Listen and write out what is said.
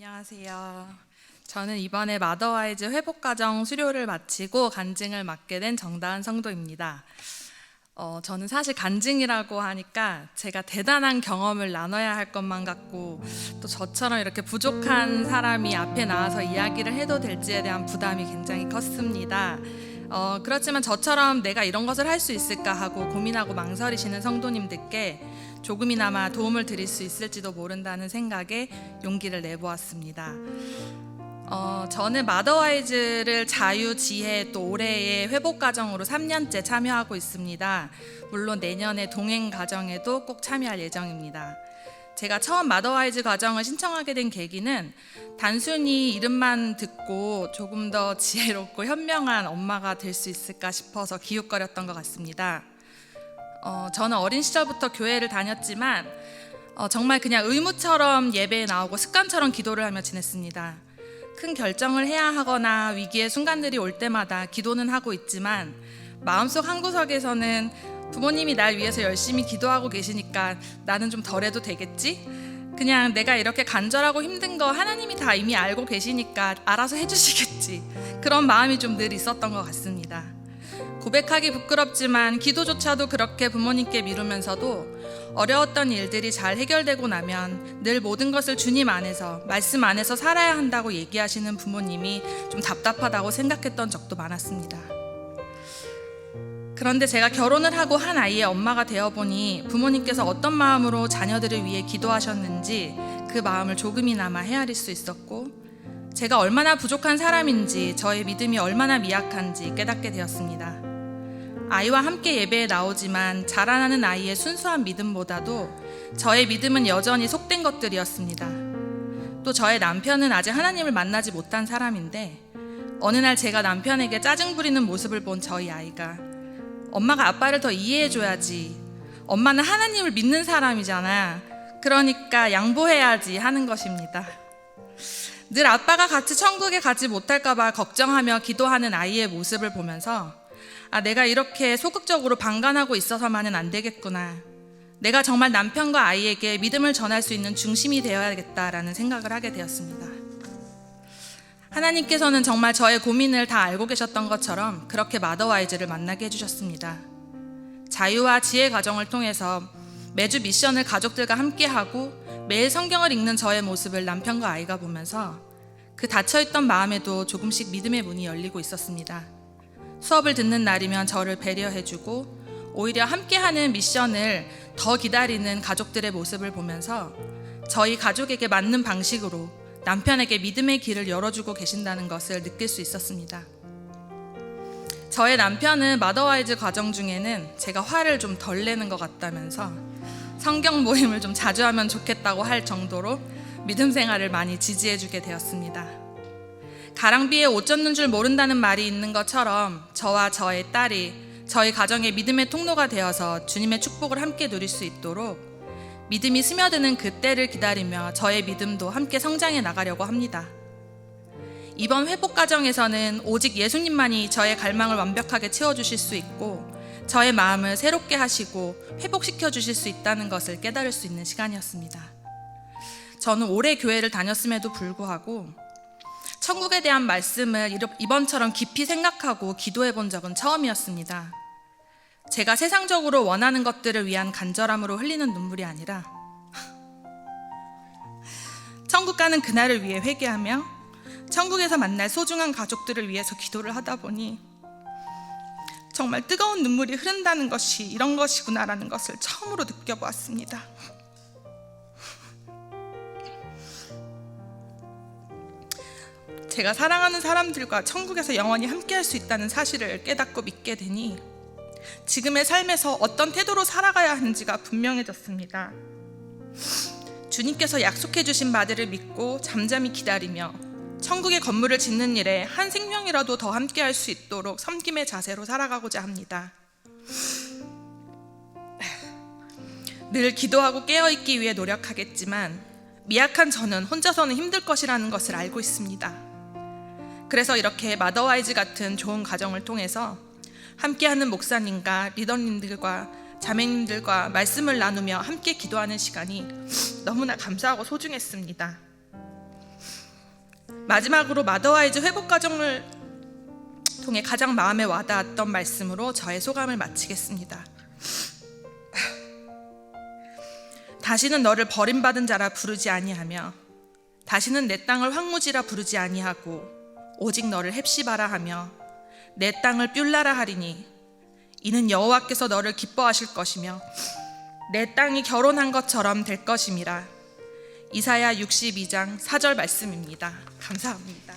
안녕하세요. 저는 이번에 마더와이즈 회복과정 수료를 마치고 간증을 맡게 된 정다은 성도입니다. 저는 사실 간증이라고 하니까 제가 대단한 경험을 나눠야 할 것만 같고, 또 저처럼 이렇게 부족한 사람이 앞에 나와서 이야기를 해도 될지에 대한 부담이 굉장히 컸습니다. 그렇지만 저처럼 내가 이런 것을 할 수 있을까 하고 고민하고 망설이시는 성도님들께 조금이나마 도움을 드릴 수 있을지도 모른다는 생각에 용기를 내보았습니다. 저는 마더와이즈를 자유, 지혜, 또 올해의 회복 과정으로 3년째 참여하고 있습니다. 물론 내년에 동행 과정에도 꼭 참여할 예정입니다. 제가 처음 마더와이즈 과정을 신청하게 된 계기는 단순히 이름만 듣고 조금 더 지혜롭고 현명한 엄마가 될 수 있을까 싶어서 기웃거렸던 것 같습니다. 저는 어린 시절부터 교회를 다녔지만 정말 그냥 의무처럼 예배에 나오고 습관처럼 기도를 하며 지냈습니다. 큰 결정을 해야 하거나 위기의 순간들이 올 때마다 기도는 하고 있지만 마음속 한구석에서는 부모님이 날 위해서 열심히 기도하고 계시니까 나는 좀 덜해도 되겠지? 그냥 내가 이렇게 간절하고 힘든 거 하나님이 다 이미 알고 계시니까 알아서 해주시겠지. 그런 마음이 좀 늘 있었던 것 같습니다. 고백하기 부끄럽지만 기도조차도 그렇게 부모님께 미루면서도 어려웠던 일들이 잘 해결되고 나면 늘 모든 것을 주님 안에서, 말씀 안에서 살아야 한다고 얘기하시는 부모님이 좀 답답하다고 생각했던 적도 많았습니다. 그런데 제가 결혼을 하고 한 아이의 엄마가 되어보니 부모님께서 어떤 마음으로 자녀들을 위해 기도하셨는지 그 마음을 조금이나마 헤아릴 수 있었고, 제가 얼마나 부족한 사람인지, 저의 믿음이 얼마나 미약한지 깨닫게 되었습니다. 아이와 함께 예배에 나오지만 자라나는 아이의 순수한 믿음보다도 저의 믿음은 여전히 속된 것들이었습니다. 또 저의 남편은 아직 하나님을 만나지 못한 사람인데, 어느 날 제가 남편에게 짜증 부리는 모습을 본 저희 아이가 엄마가 아빠를 더 이해해줘야지, 엄마는 하나님을 믿는 사람이잖아, 그러니까 양보해야지 하는 것입니다. 늘 아빠가 같이 천국에 가지 못할까 봐 걱정하며 기도하는 아이의 모습을 보면서 내가 이렇게 소극적으로 방관하고 있어서만은 안 되겠구나, 내가 정말 남편과 아이에게 믿음을 전할 수 있는 중심이 되어야겠다라는 생각을 하게 되었습니다. 하나님께서는 정말 저의 고민을 다 알고 계셨던 것처럼 그렇게 마더와이즈를 만나게 해주셨습니다. 자유와 지혜 과정을 통해서 매주 미션을 가족들과 함께하고 매일 성경을 읽는 저의 모습을 남편과 아이가 보면서 그 닫혀있던 마음에도 조금씩 믿음의 문이 열리고 있었습니다. 수업을 듣는 날이면 저를 배려해주고 오히려 함께하는 미션을 더 기다리는 가족들의 모습을 보면서 저희 가족에게 맞는 방식으로 남편에게 믿음의 길을 열어주고 계신다는 것을 느낄 수 있었습니다. 저의 남편은 마더와이즈 과정 중에는 제가 화를 좀 덜 내는 것 같다면서 성경 모임을 좀 자주 하면 좋겠다고 할 정도로 믿음 생활을 많이 지지해주게 되었습니다. 가랑비에 옷 젖는 줄 모른다는 말이 있는 것처럼 저와 저의 딸이 저희 가정의 믿음의 통로가 되어서 주님의 축복을 함께 누릴 수 있도록 믿음이 스며드는 그 때를 기다리며 저의 믿음도 함께 성장해 나가려고 합니다. 이번 회복 과정에서는 오직 예수님만이 저의 갈망을 완벽하게 채워주실 수 있고 저의 마음을 새롭게 하시고 회복시켜 주실 수 있다는 것을 깨달을 수 있는 시간이었습니다. 저는 오래 교회를 다녔음에도 불구하고 천국에 대한 말씀을 이번처럼 깊이 생각하고 기도해 본 적은 처음이었습니다. 제가 세상적으로 원하는 것들을 위한 간절함으로 흘리는 눈물이 아니라 천국 가는 그날을 위해 회개하며 천국에서 만날 소중한 가족들을 위해서 기도를 하다 보니 정말 뜨거운 눈물이 흐른다는 것이 이런 것이구나라는 것을 처음으로 느껴보았습니다. 제가 사랑하는 사람들과 천국에서 영원히 함께할 수 있다는 사실을 깨닫고 믿게 되니 지금의 삶에서 어떤 태도로 살아가야 하는지가 분명해졌습니다. 주님께서 약속해 주신 바들을 믿고 잠잠히 기다리며 천국의 건물을 짓는 일에 한 생명이라도 더 함께할 수 있도록 섬김의 자세로 살아가고자 합니다. 늘 기도하고 깨어있기 위해 노력하겠지만 미약한 저는 혼자서는 힘들 것이라는 것을 알고 있습니다. 그래서 이렇게 마더와이즈 같은 좋은 가정을 통해서 함께하는 목사님과 리더님들과 자매님들과 말씀을 나누며 함께 기도하는 시간이 너무나 감사하고 소중했습니다. 마지막으로 마더와이즈 회복 과정을 통해 가장 마음에 와닿았던 말씀으로 저의 소감을 마치겠습니다. 다시는 너를 버림받은 자라 부르지 아니하며 다시는 내 땅을 황무지라 부르지 아니하고 오직 너를 헵시바라 하며 내 땅을 뷸라라 하리니 이는 여호와께서 너를 기뻐하실 것이며 내 땅이 결혼한 것처럼 될 것임이라. 이사야 62장 4절 말씀입니다. 감사합니다.